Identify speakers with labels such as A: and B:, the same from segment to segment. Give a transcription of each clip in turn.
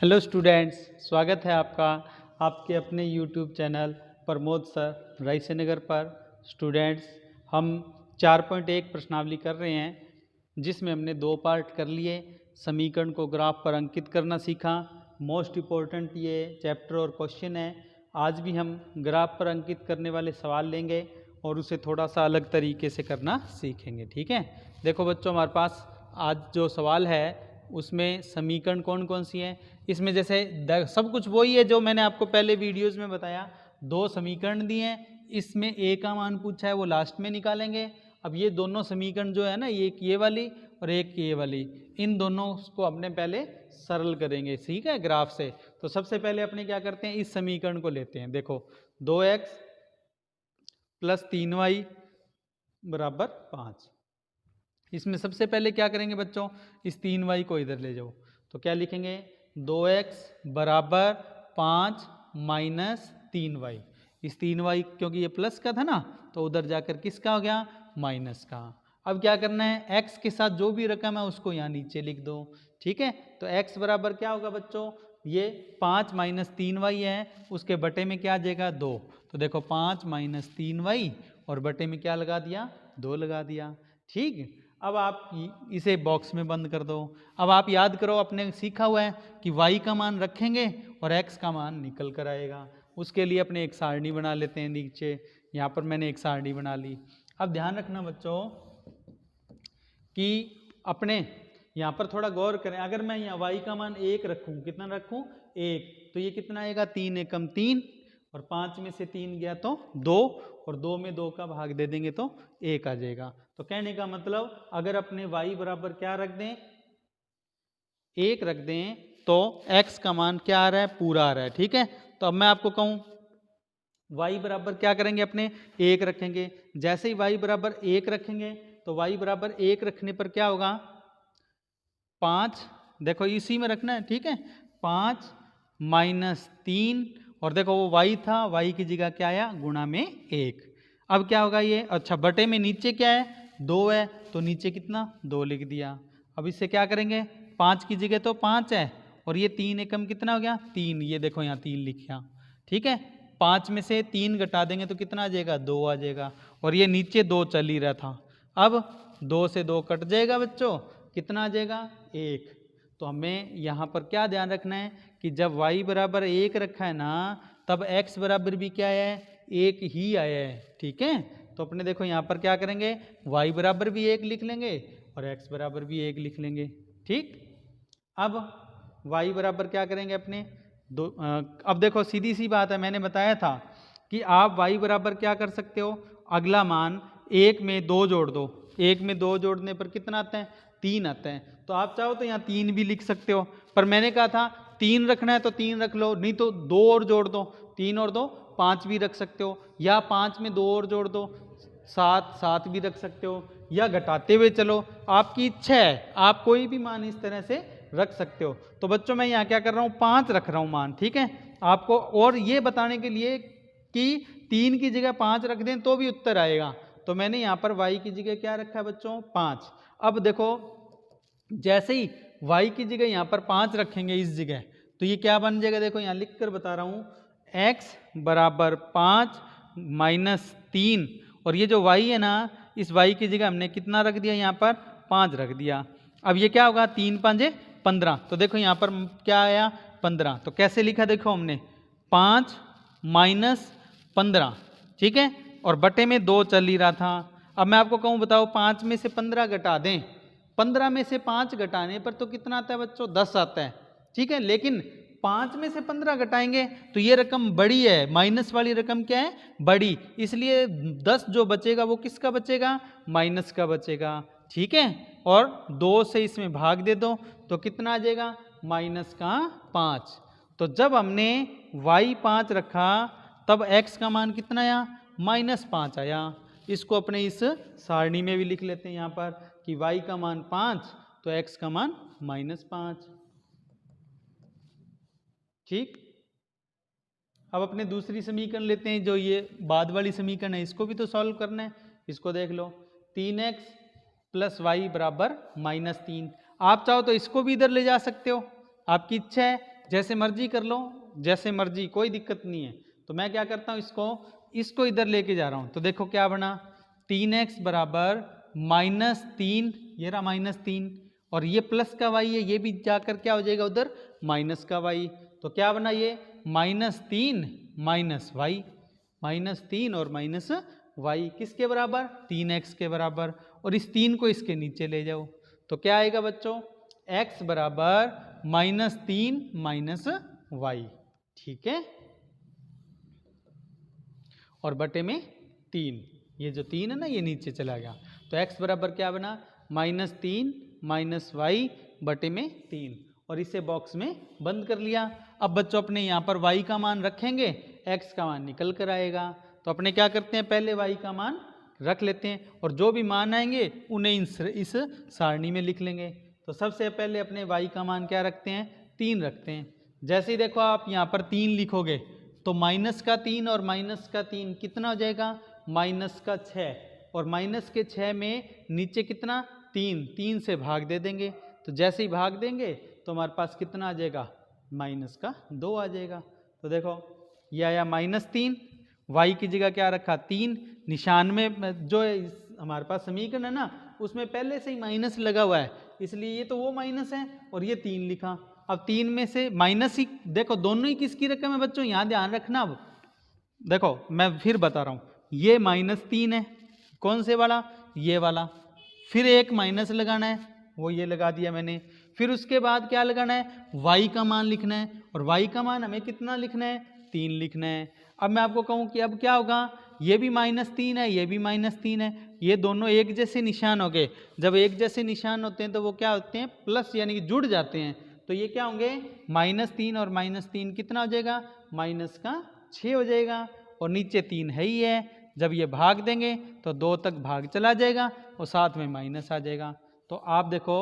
A: Hello students, स्वागत है आपका आपके अपने यूट्यूब चैनल प्रमोद सर रायसेनगर पर। स्टूडेंट्स, हम 4.1 प्रश्नावली कर रहे हैं जिसमें हमने 2 पार्ट कर लिए। समीकरण को ग्राफ पर अंकित करना सीखा। मोस्ट इम्पोर्टेंट ये चैप्टर और क्वेश्चन है। आज भी हम ग्राफ पर अंकित करने वाले सवाल लेंगे और उसे थोड़ा सा अलग तरीके से करना सीखेंगे। ठीक है, देखो बच्चों, हमारे पास आज जो सवाल है उसमें समीकरण कौन कौन सी हैं। इसमें जैसे सब कुछ वही है जो मैंने आपको पहले वीडियोस में बताया। 2 समीकरण दिए हैं, इसमें ए का मान पूछा है, वो लास्ट में निकालेंगे। अब ये दोनों समीकरण जो है ना, एक ये वाली और एक ये वाली, इन दोनों को अपने पहले सरल करेंगे, ठीक है, ग्राफ से। तो सबसे पहले अपने क्या करते हैं, इस समीकरण को लेते हैं। देखो 2x + 3y = 5। इसमें सबसे पहले क्या करेंगे बच्चों, इस 3y को इधर ले जाओ। तो क्या लिखेंगे, 2x = 5 - 3y। इस 3y क्योंकि ये प्लस का था ना, तो उधर जाकर किसका हो गया, माइनस का। अब क्या करना है, x के साथ जो भी रकम है उसको यहाँ नीचे लिख दो। ठीक है, तो x बराबर क्या होगा बच्चों, ये 5 - 3y है, उसके बटे में क्या आ जाएगा, 2। तो देखो 5 - 3y और बटे में क्या लगा दिया, 2 लगा दिया। ठीक, अब आप इसे बॉक्स में बंद कर दो। अब आप याद करो, अपने सीखा हुआ है कि y का मान रखेंगे और x का मान निकल कर आएगा। उसके लिए अपने एक सारणी बना लेते हैं। नीचे यहाँ पर मैंने एक सारणी बना ली। अब ध्यान रखना बच्चों कि अपने यहाँ पर थोड़ा गौर करें। अगर मैं यहाँ y का मान 1 रखूँ, कितना रखूँ, 1, तो ये कितना आएगा, 3 एकम 3, और 5 में से 3 गया तो 2, और 2 में 2 का भाग दे देंगे तो 1 आ जाएगा। तो कहने का मतलब, अगर अपने y बराबर क्या रख दें, 1 रख दें, तो x का मान क्या आ रहा है, पूरा आ रहा है। ठीक है, तो अब मैं आपको कहूँ y बराबर क्या करेंगे, अपने 1 रखेंगे। जैसे ही y बराबर 1 रखेंगे तो y बराबर 1 रखने पर क्या होगा, 5, देखो इसी में रखना है। ठीक है, 5 - 3, और देखो वो y था, y की जगह क्या आया, गुणा में 1। अब क्या होगा ये, अच्छा बटे में नीचे क्या है, 2 है, तो नीचे कितना, 2 लिख दिया। अब इससे क्या करेंगे, 5 की जगह तो 5 है, और ये 3 एकम कितना हो गया, 3, ये देखो यहाँ 3 लिखा। ठीक है, 5 में से 3 घटा देंगे तो कितना आ जाएगा, 2 आ जाएगा, और ये नीचे 2 चल ही रहा था। अब 2 से 2 कट जाएगा बच्चों, कितना आ जाएगा, 1। तो हमें यहाँ पर क्या ध्यान रखना है कि जब y बराबर 1 रखा है ना, तब x बराबर भी क्या है, 1 ही आया है। ठीक है, तो अपने देखो यहाँ पर क्या करेंगे, y बराबर भी 1 लिख लेंगे और x बराबर भी 1 लिख लेंगे। ठीक, अब y बराबर क्या करेंगे अपने अब देखो सीधी सी बात है, मैंने बताया था कि आप y बराबर क्या कर सकते हो, अगला मान 1 में 2 जोड़ दो। 1 में 2 जोड़ने पर कितना आता है, 3 आता है। तो आप चाहो तो यहाँ 3 भी लिख सकते हो, पर मैंने कहा था 3 रखना है तो 3 रख लो, नहीं तो 2 और जोड़ दो, 3 और 2 5 भी रख सकते हो, या 5 में 2 और जोड़ दो, 7 भी रख सकते हो, या घटाते हुए चलो, आपकी इच्छा है, आप कोई भी मान इस तरह से रख सकते हो। तो बच्चों मैं यहाँ क्या कर रहा हूँ, 5 रख रहा हूँ मान। ठीक है, आपको और ये बताने के लिए कि 3 की जगह 5 रख दें तो भी उत्तर आएगा, तो मैंने यहाँ पर y की जगह क्या रखा है बच्चों, 5। अब देखो जैसे ही y की जगह यहाँ पर 5 रखेंगे इस जगह, तो ये क्या बन जाएगा, देखो यहाँ लिख कर बता रहा हूँ, x बराबर 5 - 3, और ये जो y है ना, इस y की जगह हमने कितना रख दिया, यहाँ पर 5 रख दिया। अब ये क्या होगा, 3 × 5 = 15, तो देखो यहाँ पर क्या आया, 15। तो कैसे लिखा, देखो हमने 5 - 15, ठीक है, और बटे में 2 चल ही रहा था। अब मैं आपको कहूँ, बताओ 5 में से 15 घटा दें, 15 में से 5 घटाने पर तो कितना आता है बच्चों, 10 आता है। ठीक है, लेकिन 5 में से 15 घटाएंगे तो ये रकम बड़ी है, माइनस वाली रकम क्या है, बड़ी, इसलिए 10 जो बचेगा वो किसका बचेगा, माइनस का बचेगा। ठीक है, और 2 से इसमें भाग दे दो तो कितना आ जाएगा, -5। तो जब हमने y 5 रखा तब x का मान कितना आया, -5 आया। इसको अपने इस सारणी में भी लिख लेते हैं यहाँ पर कि y का मान 5 तो x का मान -5। ठीक, अब अपने दूसरी समीकरण लेते हैं, जो ये बाद वाली समीकरण है, इसको भी तो सॉल्व करना है। इसको देख लो, 3x + y = -3। आप चाहो तो इसको भी इधर ले जा सकते हो, आपकी इच्छा है, जैसे मर्जी कर लो, जैसे मर्जी, कोई दिक्कत नहीं है। तो मैं क्या करता हूँ, इसको इधर लेके जा रहा हूँ। तो देखो क्या बना, 3x बराबर -3, ये रहा -3, और ये प्लस का y है, ये भी जाकर क्या हो जाएगा उधर माइनस का y। तो क्या बना ये -3 माइनस y, -3 और माइनस y किसके बराबर, 3x के बराबर। और इस 3 को इसके नीचे ले जाओ तो क्या आएगा बच्चों, x बराबर -3 माइनस y, ठीक है, और बटे में 3, ये जो 3 है ना ये नीचे चला गया। तो x बराबर क्या बना, -3 माइनस y बटे में 3, और इसे बॉक्स में बंद कर लिया। अब बच्चों अपने यहाँ पर y का मान रखेंगे, x का मान निकल कर आएगा। तो अपने क्या करते हैं, पहले y का मान रख लेते हैं, और जो भी मान आएंगे उन्हें इस सारणी में लिख लेंगे। तो सबसे पहले अपने y का मान क्या रखते हैं, 3 रखते हैं। जैसे ही देखो आप यहाँ पर 3 लिखोगे तो माइनस का 3 और माइनस का 3 कितना हो जाएगा, माइनस का 6, और माइनस के 6 में नीचे कितना 3, 3 से भाग दे देंगे। तो जैसे ही भाग देंगे तो हमारे पास कितना आ जाएगा, माइनस का 2 आ जाएगा। तो देखो ये आया -3, y की जगह क्या रखा 3, निशान में जो हमारे पास समीकरण है ना उसमें पहले से ही माइनस लगा हुआ है, इसलिए ये तो वो माइनस है, और ये 3 लिखा। अब 3 में से माइनस ही, देखो दोनों ही किसकी रकम है बच्चों, यहाँ ध्यान रखना। अब देखो मैं फिर बता रहा हूँ, ये -3 है, कौन से वाला, ये वाला, फिर एक माइनस लगाना है, वो ये लगा दिया मैंने। फिर उसके बाद क्या लगाना है, y का मान लिखना है, और y का मान हमें कितना लिखना है, 3 लिखना है। अब मैं आपको कहूँ कि अब क्या होगा, ये भी -3 है, ये भी -3 है, ये दोनों एक जैसे निशान हो गए। जब एक जैसे निशान होते हैं तो वो क्या होते हैं, प्लस यानी कि जुड़ जाते हैं। तो ये क्या होंगे, -3 और -3 कितना हो जाएगा, -6 हो जाएगा, और नीचे 3 है ही है। जब ये भाग देंगे तो 2 तक भाग चला जाएगा और साथ में माइनस आ जाएगा। तो आप देखो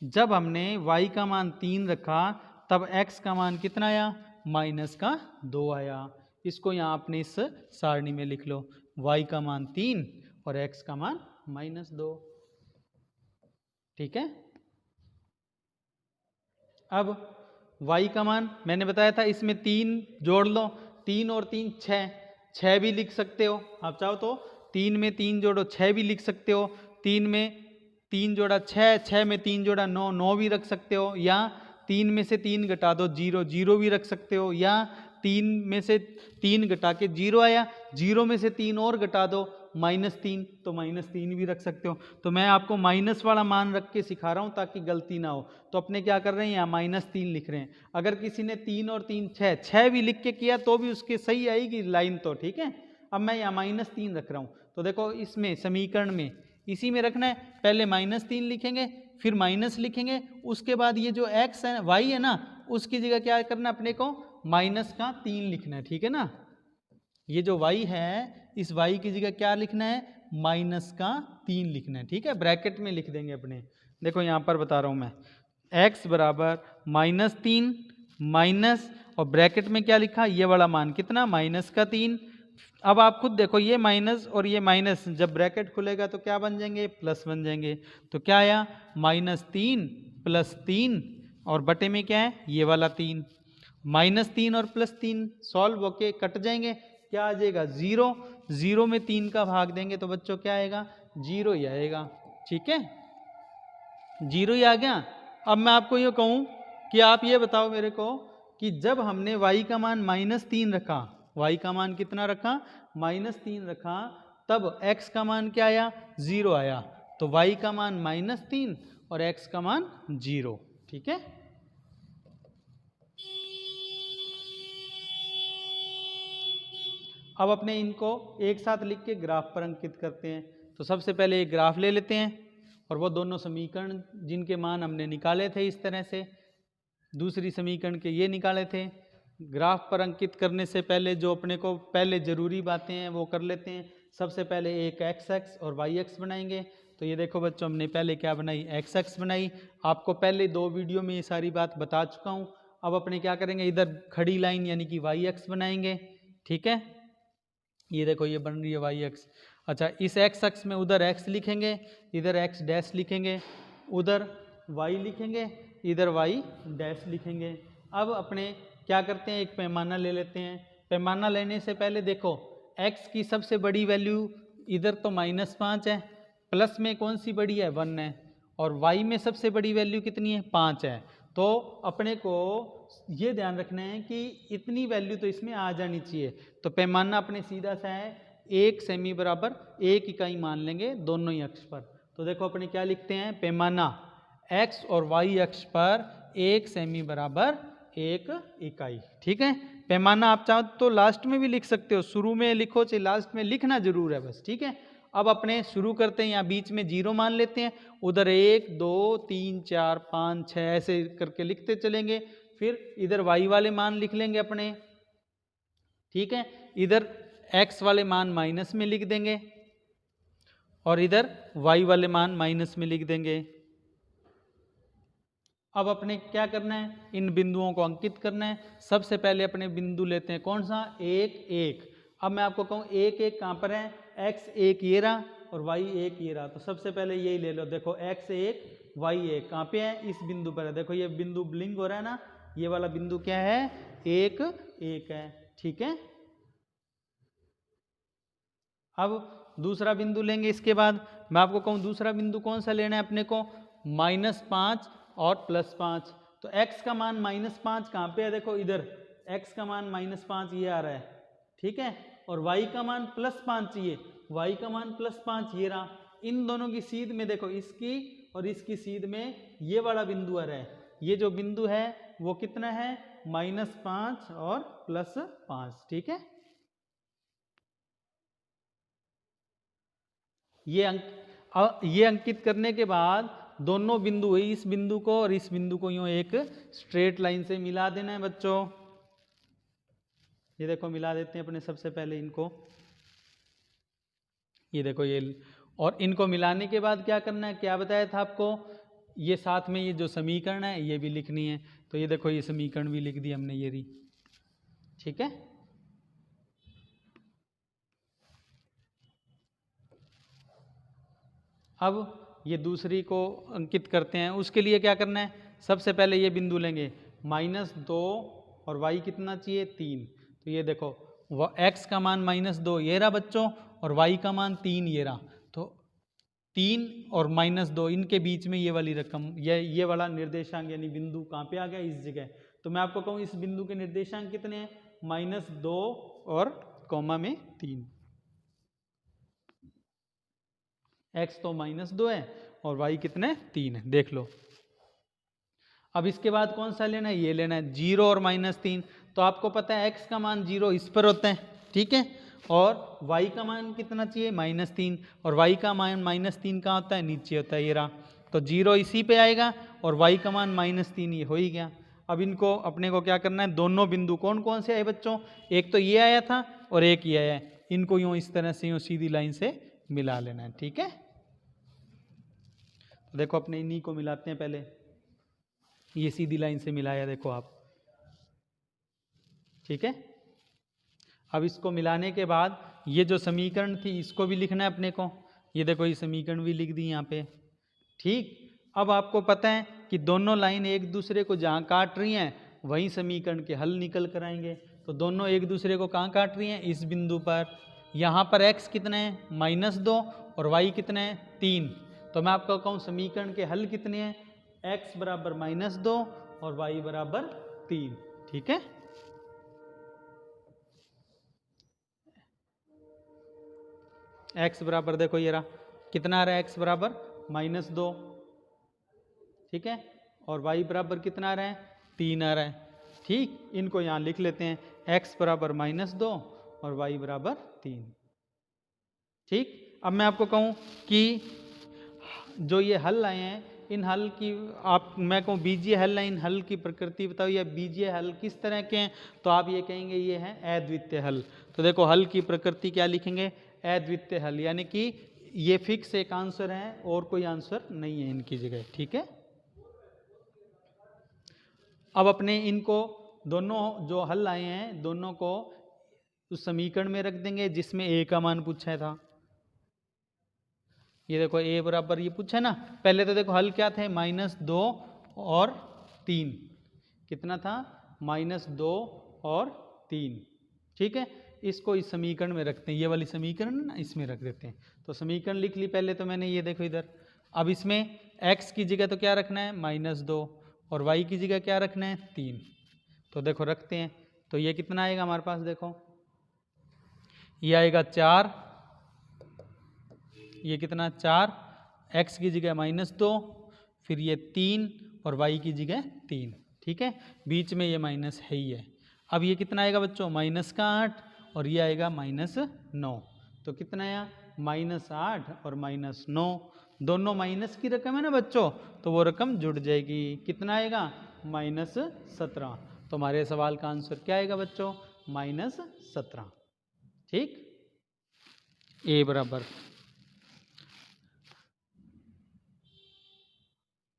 A: जब हमने y का मान 3 रखा तब x का मान कितना आया, -2 आया। इसको यहाँ अपने इस सारणी में लिख लो, y का मान 3 और x का मान -2, ठीक है। अब y का मान मैंने बताया था, इसमें 3 जोड़ लो, 3 और 3 6, 6 भी लिख सकते हो आप चाहो तो, 3 में 3 जोड़ो 6 भी लिख सकते हो, 3 में 3 जोड़ा 6, 6 में 3 जोड़ा 9, 9 भी रख सकते हो, या 3 में से 3 घटा दो 0, 0 भी रख सकते हो, या 3 में से 3 घटा के 0 आया, 0 में से 3 और घटा दो -3, तो -3 भी रख सकते हो। तो मैं आपको माइनस वाला मान रख के सिखा रहा हूँ ताकि गलती ना हो। तो अपने क्या कर रहे हैं, यहाँ -3 लिख रहे हैं। अगर किसी ने 3 और 3 6, 6 भी लिख के किया तो भी उसके सही आएगी लाइन, तो ठीक है। अब मैं यहाँ -3 रख रहा हूँ, तो देखो इसमें समीकरण में इसी में रखना है, पहले -3 लिखेंगे, फिर माइनस लिखेंगे, उसके बाद ये जो x है y है ना उसकी जगह क्या करना, अपने को -3 लिखना है, ठीक है ना। ये जो y है इस y की जगह क्या लिखना है, -3 लिखना है, ठीक है, ब्रैकेट में लिख देंगे अपने। देखो यहाँ पर बता रहा हूँ मैं, x बराबर -3 माइनस, और ब्रैकेट में क्या लिखा, ये वाला मान कितना, -3। अब आप खुद देखो, ये माइनस और ये माइनस जब ब्रैकेट खुलेगा तो क्या बन जाएंगे, प्लस बन जाएंगे। तो क्या आया, -3 + 3, और बटे में क्या है, ये वाला 3, -3 और +3 सॉल्व होके कट जाएंगे, क्या आ जाएगा 0, 0 में 3 का भाग देंगे तो बच्चों क्या आएगा, 0 ही आएगा, ठीक है, 0 ही आ गया। अब मैं आपको ये कहूँ कि आप ये बताओ मेरे को कि जब हमने y का मान -3 रखा, y का मान कितना रखा, -3 रखा, तब x का मान क्या आया, 0 आया। तो y का मान -3 और x का मान 0, ठीक है। अब अपने इनको एक साथ लिख के ग्राफ पर अंकित करते हैं। तो सबसे पहले एक ग्राफ ले लेते हैं, और वो दोनों समीकरण जिनके मान हमने निकाले थे इस तरह से, दूसरी समीकरण के ये निकाले थे। ग्राफ पर अंकित करने से पहले जो अपने को पहले ज़रूरी बातें हैं वो कर लेते हैं। सबसे पहले एक एक्स एक्स और वाई एक्स बनाएंगे। तो ये देखो बच्चों, हमने पहले क्या बनाई, एक्स एक्स बनाई। आपको पहले 2 वीडियो में ये सारी बात बता चुका हूँ। अब अपने क्या करेंगे, इधर खड़ी लाइन यानी कि वाई एक्स बनाएंगे, ठीक है। ये देखो ये बन रही है वाई एक्स। अच्छा, इस एक्स एक्स में उधर एक्स लिखेंगे, इधर एक्स डैश लिखेंगे, उधर वाई लिखेंगे, इधर वाई डैश लिखेंगे, अब अपने क्या करते हैं, एक पैमाना ले लेते हैं। पैमाना लेने से पहले देखो x की सबसे बड़ी वैल्यू इधर तो -5 है, प्लस में कौन सी बड़ी है 1 है, और y में सबसे बड़ी वैल्यू कितनी है 5 है। तो अपने को ये ध्यान रखना है कि इतनी वैल्यू तो इसमें आ जानी चाहिए। तो पैमाना अपने सीधा सा है 1 सेमी बराबर 1 इकाई मान लेंगे दोनों ही अक्ष पर। तो देखो अपने क्या लिखते हैं, पैमाना x और y अक्ष पर 1 सेमी बराबर 1 इकाई। ठीक है, पैमाना आप चाहो तो लास्ट में भी लिख सकते हो, शुरू में लिखो चाहे लास्ट में, लिखना जरूर है बस। ठीक है, अब अपने शुरू करते हैं, यहाँ बीच में 0 मान लेते हैं, उधर 1 2 3 4 5 6 ऐसे करके लिखते चलेंगे। फिर इधर y वाले मान लिख लेंगे अपने। ठीक है, इधर x वाले मान माइनस में लिख देंगे और इधर y वाले मान माइनस में लिख देंगे। अब अपने क्या करना है, इन बिंदुओं को अंकित करना है। सबसे पहले अपने बिंदु लेते हैं कौन सा, 1 1। अब मैं आपको कहूँ 1 1 कहाँ पर है, x 1 ये रहा और y 1 ये रहा। तो सबसे पहले यही ले लो, देखो x 1 y 1 कहाँ पे है, इस बिंदु पर है। देखो ये बिंदु ब्लिंक हो रहा है ना, ये वाला बिंदु क्या है, 1 1 है। ठीक है, अब दूसरा बिंदु लेंगे। इसके बाद मैं आपको कहूँ दूसरा बिंदु कौन सा लेना है अपने को, -5 और +5। तो x का मान -5 कहाँ पे है, देखो इधर x का मान -5 ये आ रहा है। ठीक है, और y का मान +5 चाहिए, y का मान +5 ये रहा। इन दोनों की सीध में देखो, इसकी और इसकी सीध में ये वाला बिंदु आ रहा है। ये जो बिंदु है वो कितना है, -5 और +5। ठीक है, ये अंकित करने के बाद दोनों बिंदु, इस बिंदु को और इस बिंदु को यूं एक स्ट्रेट लाइन से मिला देना है बच्चों। ये देखो मिला देते हैं अपने सबसे पहले इनको, ये देखो ये, और इनको मिलाने के बाद क्या करना है, क्या बताया था आपको, ये साथ में ये जो समीकरण है ये भी लिखनी है। तो ये देखो ये समीकरण भी लिख दी हमने, ये रही। ठीक है, अब ये दूसरी को अंकित करते हैं। उसके लिए क्या करना है, सबसे पहले ये बिंदु लेंगे -2 और y कितना चाहिए 3। तो ये देखो x का मान -2 ये रहा बच्चों, और y का मान 3 ये रहा। तो 3 और -2 इनके बीच में ये वाली रकम, ये वाला निर्देशांक यानी बिंदु कहाँ पे आ गया, इस जगह। तो मैं आपको कहूँ इस बिंदु के निर्देशांक कितने हैं, -2 और कॉमा में 3। x तो -2 है और y कितने 3 है, देख लो। अब इसके बाद कौन सा लेना है, ये लेना है 0 और -3। तो आपको पता है x का मान 0 इस पर होता है। ठीक है, और y का मान कितना चाहिए, -3, और y का मान -3 कहाँ होता है, नीचे होता है, ये रहा। तो 0 इसी पे आएगा और y का मान -3, ये हो ही गया। अब इनको अपने को क्या करना है, दोनों बिंदु कौन कौन से आए बच्चों, एक तो ये आया था और एक ये आया है, इनको यूँ इस तरह से यूँ सीधी लाइन से मिला लेना है। ठीक है, तो देखो अपने इन्हीं को मिलाते हैं पहले, ये सीधी लाइन से मिलाया देखो आप। ठीक है, अब इसको मिलाने के बाद ये जो समीकरण थी इसको भी लिखना है अपने को। ये देखो ये समीकरण भी लिख दी यहाँ पे। ठीक, अब आपको पता है कि दोनों लाइन एक दूसरे को जहाँ काट रही हैं वहीं समीकरण के हल निकल कर आएंगे। तो दोनों एक दूसरे को कहाँ काट रही हैं, इस बिंदु पर। यहाँ पर x कितने हैं, -2 और y कितने हैं 3। तो मैं आपको कहूँ समीकरण के हल कितने हैं, x बराबर -2 और y बराबर 3। ठीक है, x बराबर देखो ये रहा, कितना आ रहा है, x बराबर -2। ठीक है, और y बराबर कितना आ रहा है, 3 आ रहा है। ठीक, इनको यहाँ लिख लेते हैं, x बराबर -2 और y बराबर 3। ठीक, अब मैं आपको कहूँ कि जो ये हल आए हैं, इन हल की आप, मैं कहूँ बीजीय हल है, इन हल की प्रकृति बताओ, या बीजीय हल किस तरह के हैं। तो आप ये कहेंगे ये हैं अद्वितीय हल। तो देखो हल की प्रकृति क्या लिखेंगे, अद्वितीय हल, यानी कि ये फिक्स एक आंसर है और कोई आंसर नहीं है इनकी जगह। ठीक है, अब अपने इनको दोनों जो हल आए हैं दोनों को उस समीकरण में रख देंगे जिसमें a का मान पूछा था। ये देखो a बराबर ये पूछा है ना, पहले तो देखो हल क्या थे, -2 और 3, कितना था -2 और 3। ठीक है, इसको इस समीकरण में रखते हैं, ये वाली समीकरण ना इसमें रख देते हैं। तो समीकरण लिख ली पहले तो मैंने, ये देखो इधर। अब इसमें x की जगह तो क्या रखना है, -2, और y की जगह क्या रखना है, 3। तो देखो रखते हैं, तो ये कितना आएगा हमारे पास, देखो ये आएगा 4, ये कितना 4, x की जगह -2, फिर ये 3 और y की जगह 3। ठीक है, बीच में ये माइनस है ही है। अब ये कितना आएगा बच्चों, -8 और ये आएगा -9। तो कितना आया, -8 और -9, दोनों माइनस की रकम है ना बच्चों, तो वो रकम जुड़ जाएगी। कितना आएगा, -17। तो हमारे सवाल का आंसर क्या आएगा बच्चों, -17। ठीक, ए बराबर।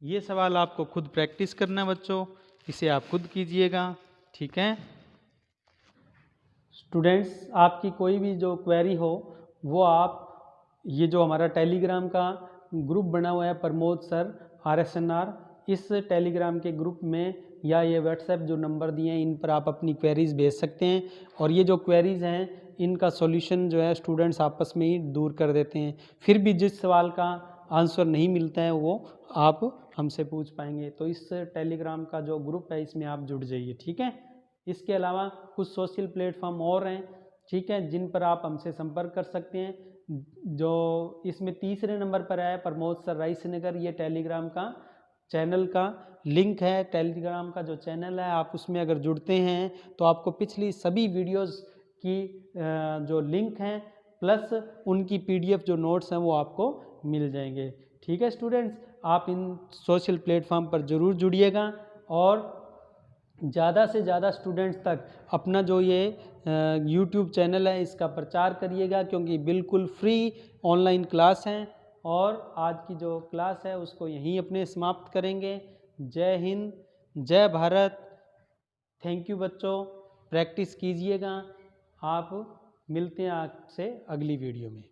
A: ये सवाल आपको खुद प्रैक्टिस करना है बच्चों, इसे आप खुद कीजिएगा। ठीक है स्टूडेंट्स, आपकी कोई भी जो क्वेरी हो वो आप, ये जो हमारा टेलीग्राम का ग्रुप बना हुआ है प्रमोद सर RSNR, इस टेलीग्राम के ग्रुप में या ये व्हाट्सएप जो नंबर दिए हैं इन पर आप अपनी क्वेरीज़ भेज सकते हैं। और ये जो क्वेरीज़ हैं इनका सॉल्यूशन जो है स्टूडेंट्स आपस में ही दूर कर देते हैं। फिर भी जिस सवाल का आंसर नहीं मिलता है वो आप हमसे पूछ पाएंगे। तो इस टेलीग्राम का जो ग्रुप है इसमें आप जुड़ जाइए। ठीक है, इसके अलावा कुछ सोशल प्लेटफॉर्म और हैं, ठीक है, जिन पर आप हमसे संपर्क कर सकते हैं। जो इसमें तीसरे नंबर पर है प्रमोद सर रायसेनगर, ये टेलीग्राम का चैनल का लिंक है। टेलीग्राम का जो चैनल है आप उसमें अगर जुड़ते हैं तो आपको पिछली सभी वीडियोस की जो लिंक हैं प्लस उनकी PDF जो नोट्स हैं वो आपको मिल जाएंगे। ठीक है स्टूडेंट्स, आप इन सोशल प्लेटफॉर्म पर ज़रूर जुड़िएगा और ज़्यादा से ज़्यादा स्टूडेंट्स तक अपना जो ये YouTube चैनल है इसका प्रचार करिएगा, क्योंकि बिल्कुल फ्री ऑनलाइन क्लास हैं। और आज की जो क्लास है उसको यहीं अपने समाप्त करेंगे। जय हिंद, जय भारत। थैंक यू बच्चों, प्रैक्टिस कीजिएगा। आप मिलते हैं आपसे अगली वीडियो में।